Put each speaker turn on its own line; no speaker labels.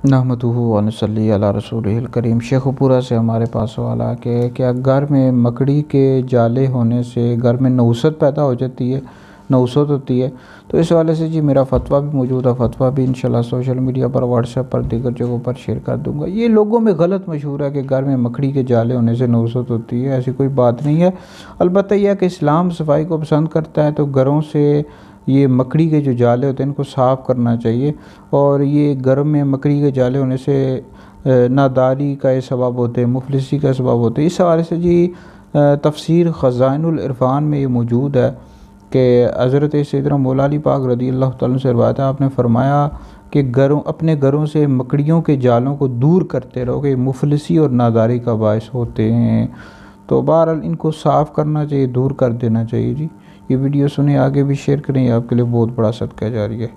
नहमदुहु व नसल्ली अला रसूलिहिल करीम। शेखपुरा से हमारे पास सवाल आ के क्या घर में मकड़ी के जाले होने से घर में नहुसत पैदा हो जाती है, नहुसत होती है। तो इस वाले से जी मेरा फ़तवा भी मौजूद है, फ़तवा भी इंशाल्लाह सोशल मीडिया पर, व्हाट्सएप पर, दीगर जगहों पर शेयर कर दूँगा। ये लोगों में गलत मशहूर है कि घर में मकड़ी के जाले होने से नहुसत होती है, ऐसी कोई बात नहीं है। अलबत्ता यह है कि इस्लाम सफाई को पसंद करता है, तो घरों से ये मकड़ी के जो जाले होते हैं इनको साफ़ करना चाहिए। और ये घर में मकड़ी के जाले होने से नादारी का ये सबब होते हैं, मुफलिसी का सबब होते हैं। इस हवाले से जी तफसीर ख़ज़ाइनुल इरफ़ान में ये मौजूद है कि हज़रत सैयदना मौला अली पाक रज़ी अल्लाह तआला अन्हु से रिवायत है, आपने फरमाया कि अपने घरों से मकड़ियों के जालों को दूर करते रहो कि मुफलिसी और नादारी का बायस होते हैं। तो बहरहाल इनको साफ़ करना चाहिए, दूर कर देना चाहिए जी। ये वीडियो सुने, आगे भी शेयर करें, आपके लिए बहुत बड़ा सदका जारी है।